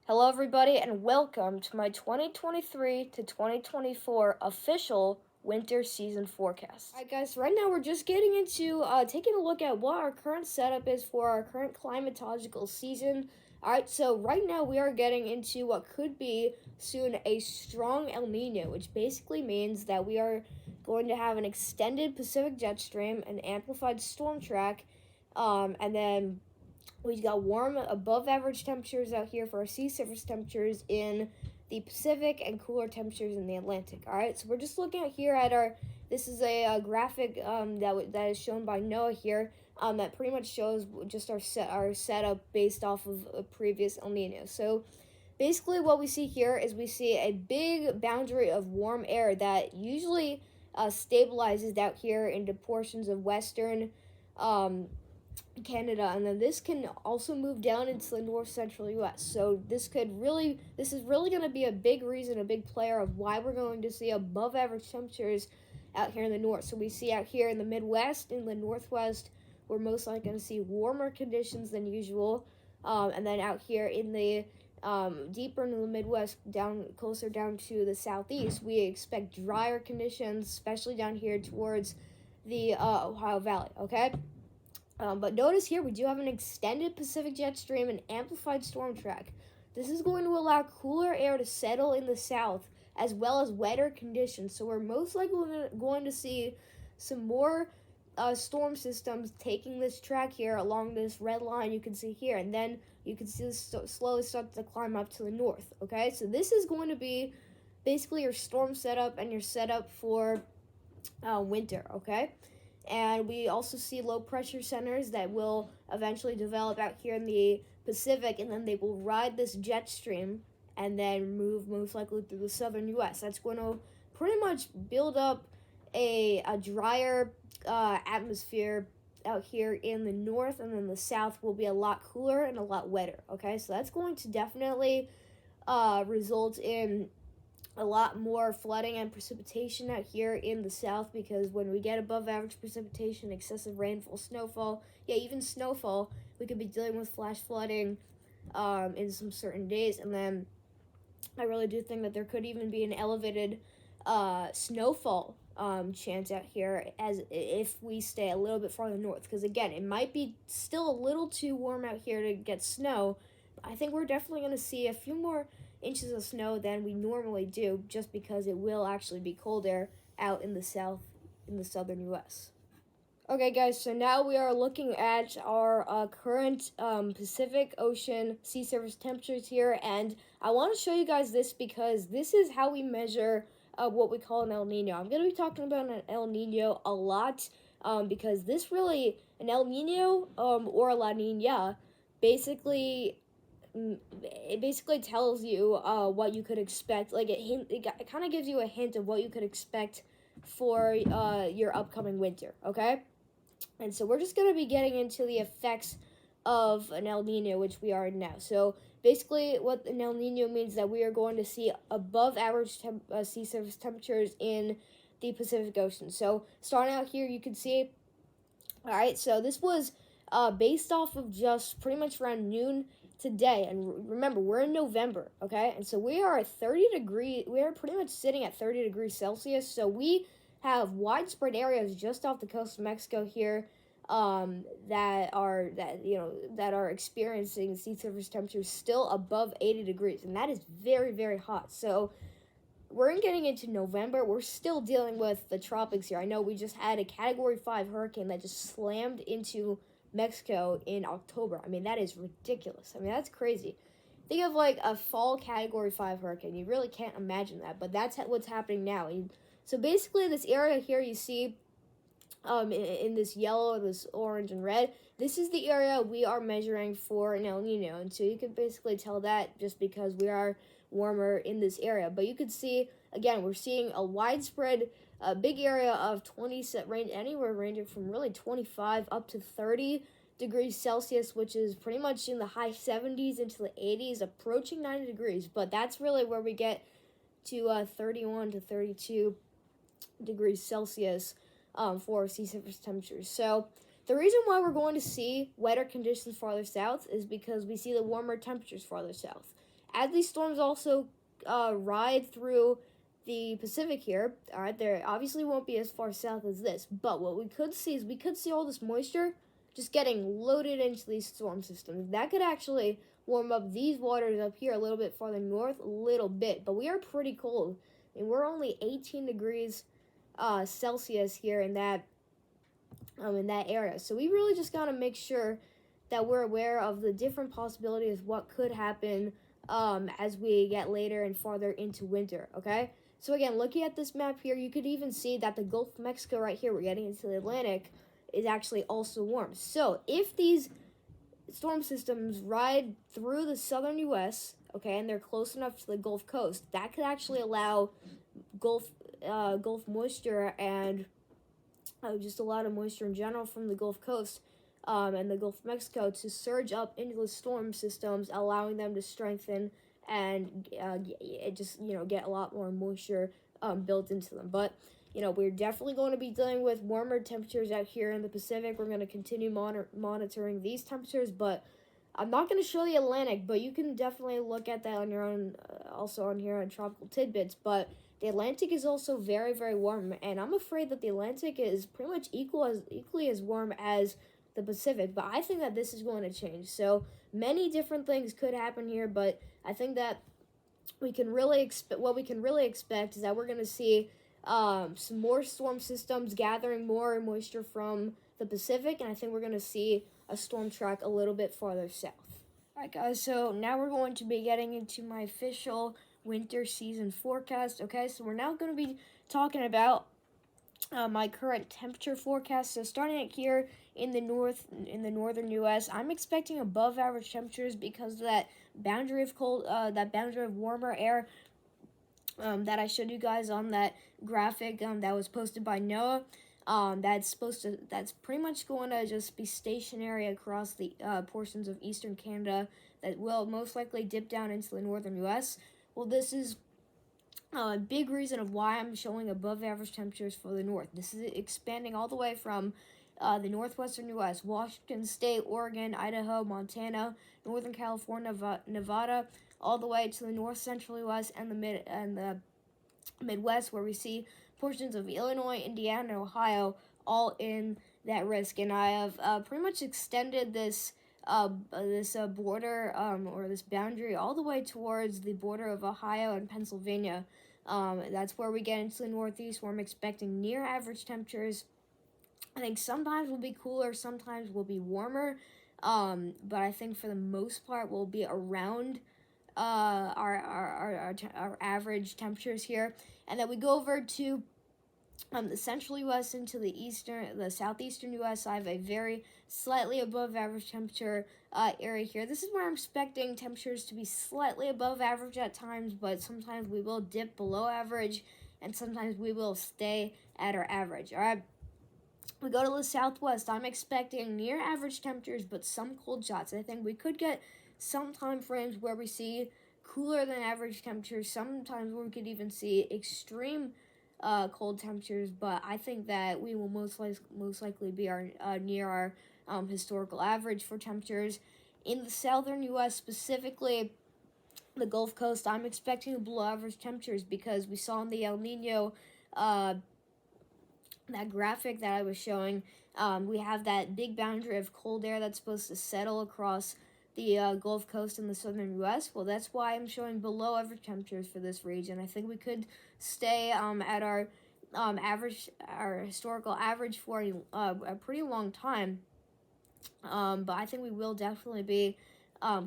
Hello, everybody, and welcome to my 2023 to 2024 official winter season forecast. All right, guys, right now we're just getting into taking a look at what our current setup is for our current climatological season. All right, so right now we are getting into what could be soon a strong El Nino, which basically means that we are going to have an extended Pacific jet stream, an amplified storm track, and then we've got warm above average temperatures out here for our sea surface temperatures in the Pacific and cooler temperatures in the Atlantic. All right, so we're just looking at here at our. This is a graphic that is shown by NOAA here. That pretty much shows just our setup based off of a previous El Nino. So basically, what we see here is we see a big boundary of warm air that usually stabilizes out here into portions of western Canada, and then this can also move down into the north central US. So this is really going to be a big reason, a big player of why we're going to see above average temperatures out here in the north. So we see out here in the Midwest, in the Northwest, we're most likely going to see warmer conditions than usual, and then out here in the deeper into the Midwest, closer down to the Southeast, we expect drier conditions, especially down here towards the Ohio Valley. Okay. But notice here we do have an extended Pacific jet stream and amplified storm track. This is going to allow cooler air to settle in the south as well as wetter conditions. So we're most likely going to see some more storm systems taking this track here along this red line you can see here. And then you can see this slowly start to climb up to the north. Okay, so this is going to be basically your storm setup and your setup for winter. Okay. And we also see low pressure centers that will eventually develop out here in the Pacific, and then they will ride this jet stream and then move most likely through the southern U.S. That's going to pretty much build up a drier atmosphere out here in the north, and then the south will be a lot cooler and a lot wetter. Okay, so that's going to definitely result in a lot more flooding and precipitation out here in the south, because when we get above average precipitation, excessive rainfall, snowfall, even snowfall, we could be dealing with flash flooding in some certain days. And then I really do think that there could even be an elevated snowfall chance out here as if we stay a little bit farther north, because again, it might be still a little too warm out here to get snow. I think we're definitely going to see a few more inches of snow than we normally do, just because it will actually be colder out in the south, in the southern U.S. Okay, guys, so now we are looking at our current Pacific Ocean sea surface temperatures here, and I want to show you guys this because this is how we measure what we call an El Nino. I'm going to be talking about an El Nino a lot because an El Nino or a La Nina basically it basically tells you what you could expect. Like it kind of gives you a hint of what you could expect for your upcoming winter. Okay, and so we're just gonna be getting into the effects of an El Nino, which we are in now. So basically, what an El Nino means that we are going to see above average sea surface temperatures in the Pacific Ocean. So starting out here, you can see. All right, so this was based off of just pretty much around noon today, and remember, we're in November, okay? And so we are at 30 degrees, we are pretty much sitting at 30 degrees Celsius, so we have widespread areas just off the coast of Mexico here that are experiencing sea surface temperatures still above 80 degrees, and that is very, very hot. So we're getting into November. We're still dealing with the tropics here. I know we just had a Category 5 hurricane that just slammed into Mexico in October. I mean, that is ridiculous. I mean, that's crazy. Think of like a fall Category 5 hurricane. You really can't imagine that, but that's what's happening now. So basically, this area here you see in this yellow, this orange, and red, this is the area we are measuring for an El Nino. And so you can basically tell that just because we are warmer in this area. But you can see, again, we're seeing a widespread big area of anywhere ranging from really 25 up to 30 degrees Celsius, which is pretty much in the high 70s into the 80s, approaching 90 degrees. But that's really where we get to 31 to 32 degrees Celsius for sea surface temperatures. So the reason why we're going to see wetter conditions farther south is because we see the warmer temperatures farther south. As these storms also ride through the Pacific here, all right, there obviously won't be as far south as this, but what we could see is we could see all this moisture just getting loaded into these storm systems. That could actually warm up these waters up here a little bit farther north, a little bit, but we are pretty cold. And we're only 18 degrees Celsius here in that area. So we really just gotta make sure that we're aware of the different possibilities, what could happen as we get later and farther into winter, okay? So again, looking at this map here, you could even see that the Gulf of Mexico right here, we're getting into the Atlantic, is actually also warm. So if these storm systems ride through the southern U.S., okay, and they're close enough to the Gulf Coast, that could actually allow Gulf moisture and just a lot of moisture in general from the Gulf Coast and the Gulf of Mexico to surge up into the storm systems, allowing them to strengthen and get a lot more moisture built into them. But we're definitely going to be dealing with warmer temperatures out here in the Pacific. We're going to continue monitoring these temperatures, but I'm not going to show the Atlantic, but you can definitely look at that on your own, also on here on Tropical Tidbits. But the Atlantic is also very, very warm, and I'm afraid that the Atlantic is pretty much equally as warm as the Pacific, but I think that this is going to change. So many different things could happen here, but I think that what we can really expect is that we're going to see some more storm systems gathering more moisture from the Pacific, and I think we're going to see a storm track a little bit farther south. Alright guys, so now we're going to be getting into my official winter season forecast. Okay, so we're now going to be talking about my current temperature forecast. So starting it here in the northern U.S., I'm expecting above average temperatures because of that boundary of warmer air that I showed you guys on that graphic that was posted by NOAA. That's pretty much going to just be stationary across the portions of eastern Canada that will most likely dip down into the northern U.S. Well, this is a big reason of why I'm showing above average temperatures for the north. This is expanding all the way from the northwestern U.S., Washington State, Oregon, Idaho, Montana, Northern California, Nevada, all the way to the north central U.S. and the Midwest, where we see portions of Illinois, Indiana, and Ohio all in that risk. And I have pretty much extended this border or this boundary all the way towards the border of Ohio and Pennsylvania. That's where we get into the Northeast, where I'm expecting near average temperatures. I think sometimes will be cooler, sometimes will be warmer, but I think for the most part we'll be around our average temperatures here. And then we go over to the central U.S. into the southeastern U.S. I have a very slightly above average temperature area here. This is where I'm expecting temperatures to be slightly above average at times, but sometimes we will dip below average, and sometimes we will stay at our average. All right. We go to the southwest. I'm expecting near average temperatures, but some cold shots. I think we could get some time frames where we see cooler than average temperatures. Sometimes we could even see extreme cold temperatures, but I think that we will most likely be near our historical average for temperatures. In the southern U.S., specifically the Gulf Coast, I'm expecting below average temperatures because we saw in the El Nino that graphic that I was showing, we have that big boundary of cold air that's supposed to settle across the Gulf Coast in the southern U.S. Well, that's why I'm showing below average temperatures for this region. I think we could stay at our historical average for a pretty long time, but I think we will definitely be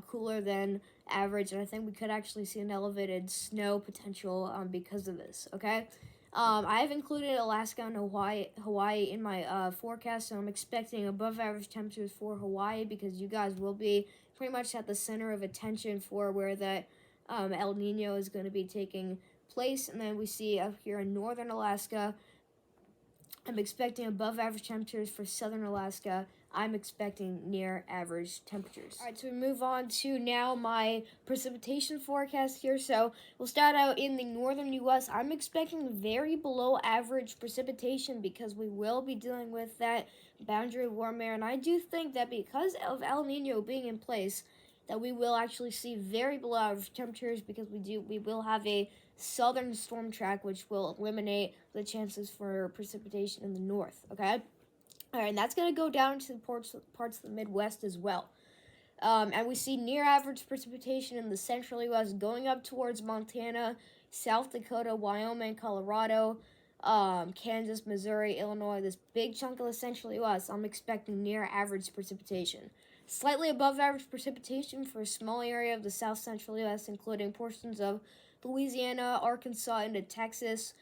cooler than average, and I think we could actually see an elevated snow potential because of this. Okay. I have included Alaska and Hawaii in my forecast, so I'm expecting above average temperatures for Hawaii because you guys will be pretty much at the center of attention for where that El Nino is going to be taking place. And then we see up here in northern Alaska, I'm expecting above average temperatures for southern Alaska. I'm expecting near average temperatures. All right, so we move on to now my precipitation forecast here. So we'll start out in the northern U.S. I'm expecting very below average precipitation because we will be dealing with that boundary of warm air. And I do think that because of El Nino being in place, that we will actually see very below average temperatures because we will have a southern storm track, which will eliminate the chances for precipitation in the north. Okay, all right, and that's going to go down to the parts of the Midwest as well. And we see near average precipitation in the central U.S. going up towards Montana, South Dakota, Wyoming, Colorado, Kansas, Missouri, Illinois. This big chunk of the central U.S. I'm expecting near average precipitation. Slightly above average precipitation for a small area of the south central U.S., including portions of Louisiana, Arkansas, into Texas,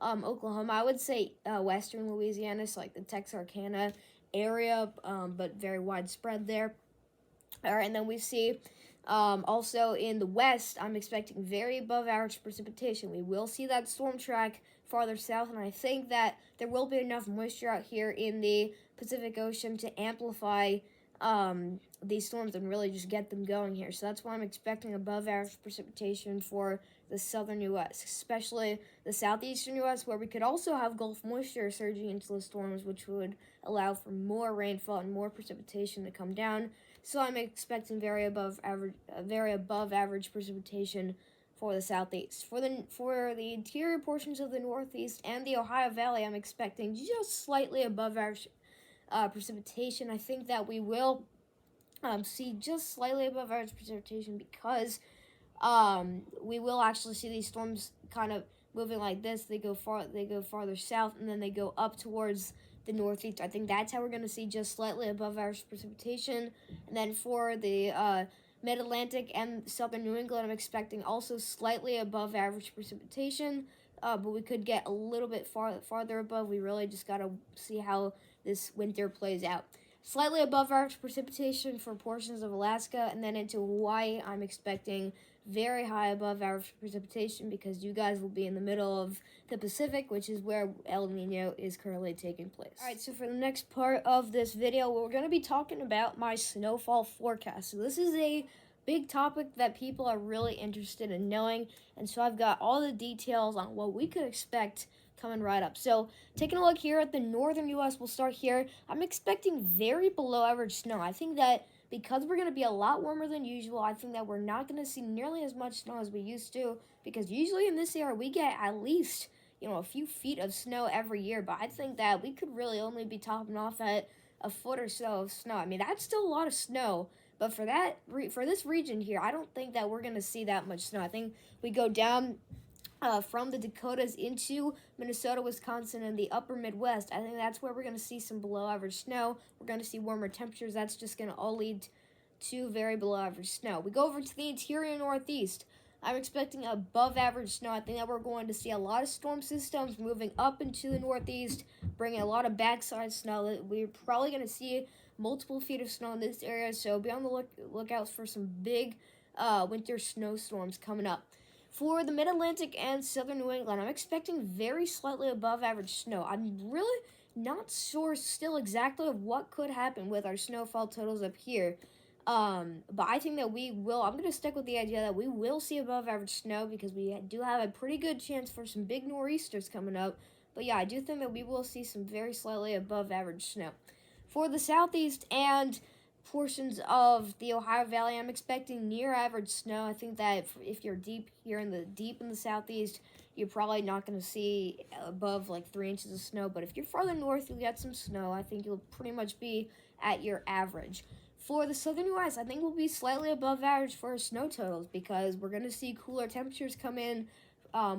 Oklahoma. I would say western Louisiana, so like the Texarkana area, but very widespread there. All right, and then we see also in the west, I'm expecting very above average precipitation. We will see that storm track farther south, and I think that there will be enough moisture out here in the Pacific Ocean to amplify these storms and really just get them going here. So that's why I'm expecting above average precipitation for the southern U.S., especially the southeastern U.S., where we could also have Gulf moisture surging into the storms, which would allow for more rainfall and more precipitation to come down. So I'm expecting very above average precipitation for the southeast. For the interior portions of the northeast and the Ohio Valley, I'm expecting just slightly above average precipitation. I think that we will see just slightly above average precipitation because we will actually see these storms kind of moving like this. They go farther south, and then they go up towards the northeast. I think that's how we're going to see just slightly above average precipitation. And then for the mid-Atlantic and southern New England, I'm expecting also slightly above average precipitation, but we could get a little bit farther above. We really just got to see how this winter plays out. Slightly above average precipitation for portions of Alaska, and then into Hawaii, I'm expecting very high above average precipitation because you guys will be in the middle of the Pacific, which is where El Nino is currently taking place. All right, so for the next part of this video, we're going to be talking about my snowfall forecast. So this is a big topic that people are really interested in knowing, and so I've got all the details on what we could expect coming right up. So taking a look here at the northern U.S., we'll start here. I'm expecting very below average snow. I think that because we're going to be a lot warmer than usual, I think that we're not going to see nearly as much snow as we used to, because usually in this area we get at least, a few feet of snow every year, but I think that we could really only be topping off at a foot or so of snow. I mean, that's still a lot of snow, but for this region here, I don't think that we're going to see that much snow. I think we go down from the Dakotas into Minnesota, Wisconsin, and the upper Midwest. I think that's where we're going to see some below average snow. We're going to see warmer temperatures. That's just going to all lead to very below average snow. We go over to the interior Northeast. I'm expecting above average snow. I think that we're going to see a lot of storm systems moving up into the Northeast, bringing a lot of backside snow. We're probably going to see multiple feet of snow in this area, so be on the lookout for some big winter snowstorms coming up. For the mid-Atlantic and southern New England, I'm expecting very slightly above average snow. I'm really not sure still exactly of what could happen with our snowfall totals up here. But I think that I'm going to stick with the idea that we will see above average snow because we do have a pretty good chance for some big nor'easters coming up. But yeah, I do think that we will see some very slightly above average snow. For the southeast and portions of the Ohio Valley, I'm expecting near average snow. I think that if you're deep in the southeast, you're probably not going to see above like 3 inches of snow. But if you're farther north, you'll get some snow. I think you'll pretty much be at your average. For the southern U.S., I think we'll be slightly above average for snow totals because we're going to see cooler temperatures come in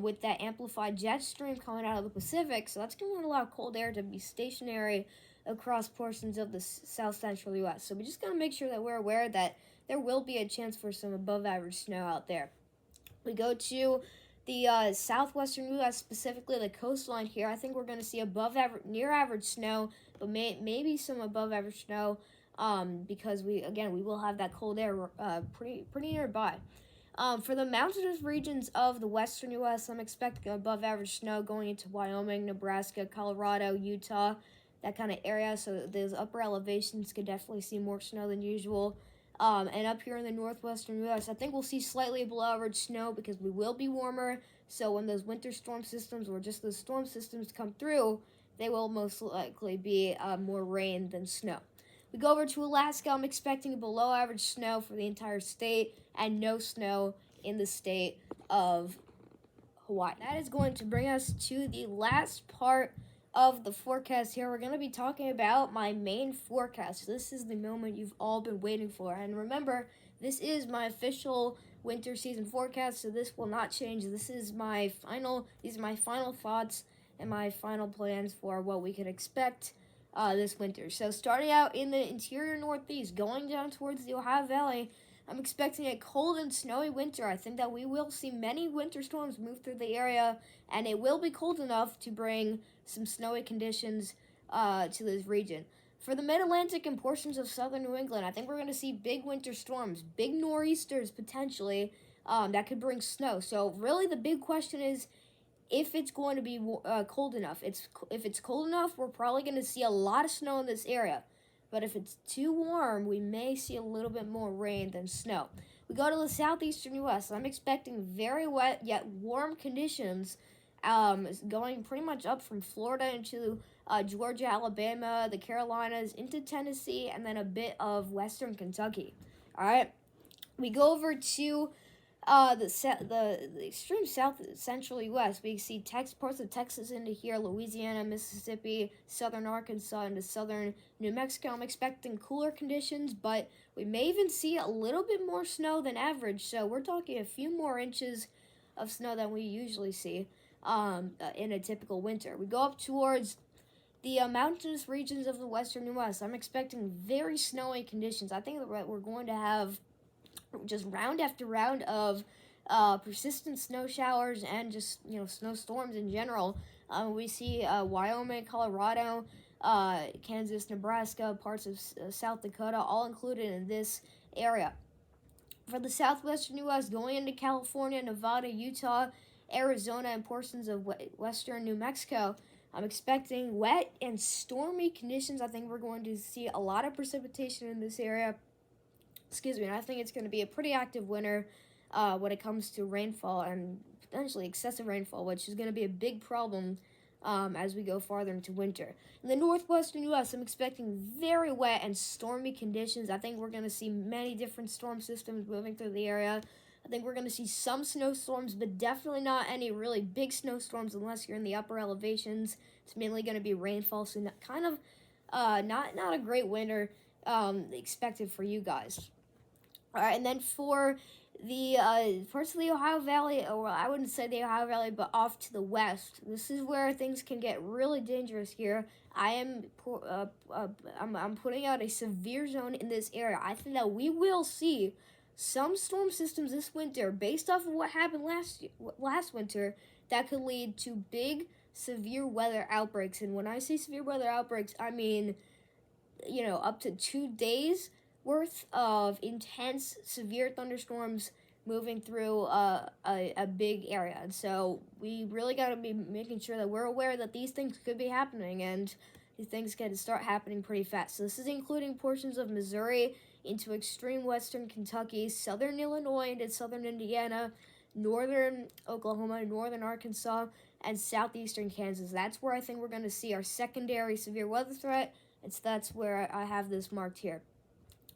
with that amplified jet stream coming out of the Pacific. So that's going to allow cold air to be stationary across portions of the south central U.S. So we just got to make sure that we're aware that there will be a chance for some above average snow out there. We go to the southwestern U.S., specifically the coastline here. I think we're going to see near average snow, but maybe some above average snow because we will have that cold air pretty nearby. For the mountainous regions of the western U.S., I'm expecting above average snow going into Wyoming, Nebraska, Colorado, Utah, that kind of area. So those upper elevations could definitely see more snow than usual. And up here in the northwestern U.S., I think we'll see slightly below average snow because we will be warmer. So when those winter storm systems or just those storm systems come through, they will most likely be more rain than snow. We go over to Alaska. I'm expecting below average snow for the entire state and no snow in the state of Hawaii. That is going to bring us to the last part of the forecast here. We're going to be talking about my main forecast. This is the moment you've all been waiting for. And remember, this is my official winter season forecast, so this will not change. These are my final thoughts and my final plans for what we can expect this winter. So starting out in the interior Northeast, going down towards the Ohio Valley, I'm expecting a cold and snowy winter. I think that we will see many winter storms move through the area, and it will be cold enough to bring some snowy conditions to this region. For the mid-Atlantic and portions of southern New England, I think we're going to see big winter storms, big nor'easters potentially, that could bring snow. So really the big question is if it's going to be cold enough. If it's cold enough, we're probably going to see a lot of snow in this area. But if it's too warm, we may see a little bit more rain than snow. We go to the southeastern U.S. I'm expecting very wet yet warm conditions, going pretty much up from Florida into Georgia, Alabama, the Carolinas, into Tennessee, and then a bit of western Kentucky. All right, we go over to the extreme south central U.S. We see parts of Texas into here, Louisiana, Mississippi, southern Arkansas, into southern New Mexico. I'm expecting cooler conditions, but we may even see a little bit more snow than average. So we're talking a few more inches of snow than we usually see in a typical winter. We go up towards the mountainous regions of the western U.S. I'm expecting very snowy conditions. I think that we're going to have just round after round of persistent snow showers and just snowstorms in general. We see Wyoming, Colorado, Kansas, Nebraska, parts of South Dakota, all included in this area. For the southwestern U.S., going into California, Nevada, Utah, Arizona, and portions of western New Mexico, I'm expecting wet and stormy conditions. I think we're going to see a lot of precipitation in this area. And I think it's going to be a pretty active winter when it comes to rainfall and potentially excessive rainfall, which is going to be a big problem as we go farther into winter. In the northwestern U.S., I'm expecting very wet and stormy conditions. I think we're going to see many different storm systems moving through the area. I think we're going to see some snowstorms, but definitely not any really big snowstorms unless you're in the upper elevations. It's mainly going to be rainfall, so not a great winter expected for you guys. All right, and then for the parts of the Ohio Valley, or I wouldn't say the Ohio Valley, but off to the west, this is where things can get really dangerous here. I'm putting out a severe zone in this area. I think that we will see some storm systems this winter, based off of what happened last winter, that could lead to big, severe weather outbreaks. And when I say severe weather outbreaks, I mean, up to 2 days worth of intense, severe thunderstorms moving through a big area. And so we really got to be making sure that we're aware that these things could be happening, and these things can start happening pretty fast. So this is including portions of Missouri into extreme western Kentucky, southern Illinois into southern Indiana, northern Oklahoma, northern Arkansas, and southeastern Kansas. That's where I think we're going to see our secondary severe weather threat, and so that's where I have this marked here.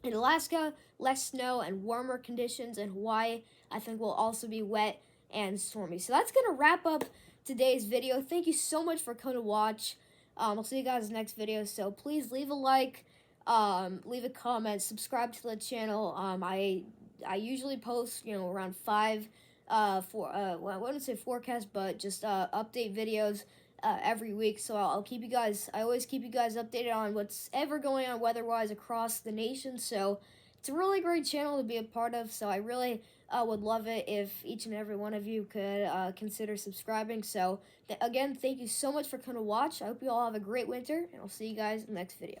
In Alaska, less snow and warmer conditions. In Hawaii, I think will also be wet and stormy. So that's going to wrap up today's video. Thank you so much for coming to watch. I'll see you guys in the next video. So please leave a like, leave a comment, subscribe to the channel. I usually post, around 5, I wouldn't say forecast, but just update videos every week. So I always keep you guys updated on what's ever going on weather-wise across the nation. So it's a really great channel to be a part of. So I really would love it if each and every one of you could consider subscribing. So again, thank you so much for coming to watch. I hope you all have a great winter, and I'll see you guys in the next video.